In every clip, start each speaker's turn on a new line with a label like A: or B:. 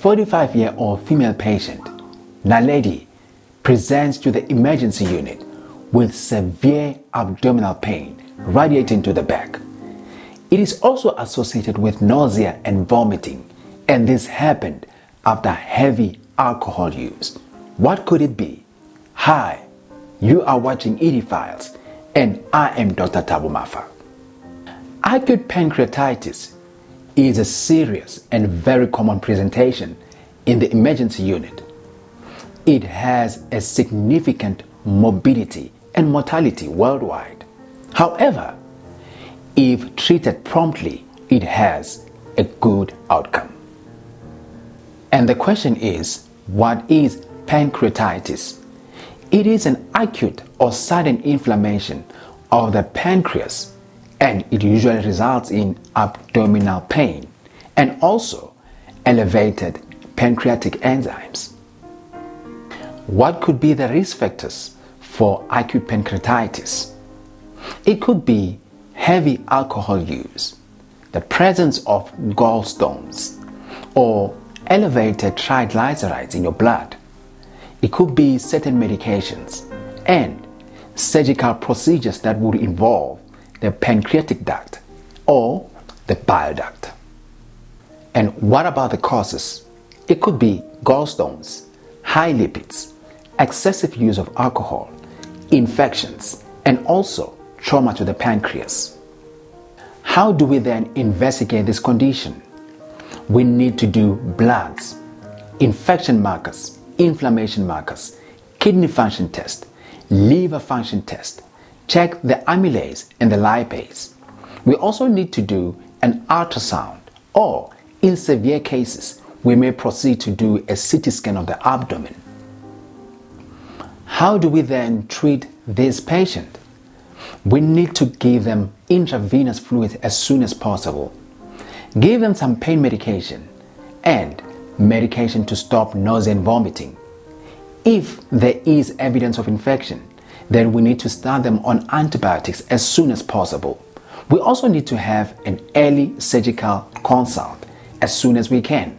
A: 45-year-old female patient, Naledi, presents to the emergency unit with severe abdominal pain radiating to the back. It is also associated with nausea and vomiting, and this happened after heavy alcohol use. What could it be? Hi, you are watching ED Files, and I am Dr. Tabu Mafa. Acute pancreatitis is a serious and very common presentation in the emergency unit. It has a significant morbidity and mortality worldwide. However, if treated promptly, it has a good outcome. And the question is, what is pancreatitis? It is an acute or sudden inflammation of the pancreas, and it usually results in abdominal pain and also elevated pancreatic enzymes. What could be the risk factors for acute pancreatitis? It could be heavy alcohol use, the presence of gallstones, or elevated triglycerides in your blood. It could be certain medications and surgical procedures that would involve the pancreatic duct or the bile duct. And what about the causes? It could be gallstones, high lipids, excessive use of alcohol, infections, and also trauma to the pancreas. How do we then investigate this condition? We need to do bloods, infection markers, inflammation markers, kidney function test, liver function test, check the amylase and the lipase. We also need to do an ultrasound, or in severe cases, we may proceed to do a CT scan of the abdomen. How do we then treat this patient? We need to give them intravenous fluids as soon as possible. Give them some pain medication and medication to stop nausea and vomiting. If there is evidence of infection, then we need to start them on antibiotics as soon as possible. We also need to have an early surgical consult as soon as we can.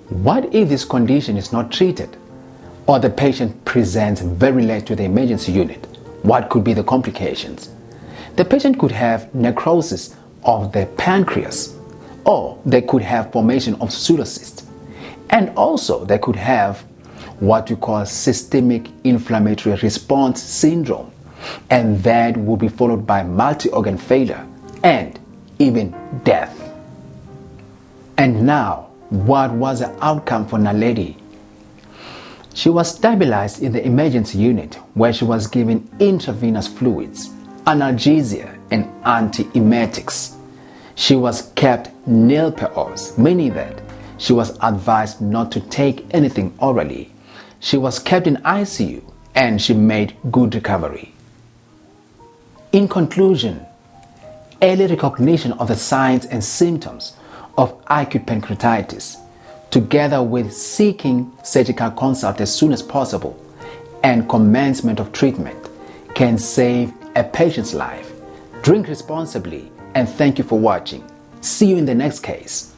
A: What if this condition is not treated, or the patient presents very late to the emergency unit? What could be the complications? The patient could have necrosis of the pancreas, or they could have formation of pseudocysts, and also they could have what we call systemic inflammatory response syndrome, and that will be followed by multi-organ failure and even death. And now, what was the outcome for Naledi? She was stabilized in the emergency unit, where she was given intravenous fluids, analgesia, and antiemetics. She was kept nil per os, meaning that she was advised not to take anything orally. She was kept in ICU, and she made good recovery. In conclusion, early recognition of the signs and symptoms of acute pancreatitis, together with seeking surgical consult as soon as possible and commencement of treatment, can save a patient's life. Drink responsibly, and thank you for watching. See you in the next case.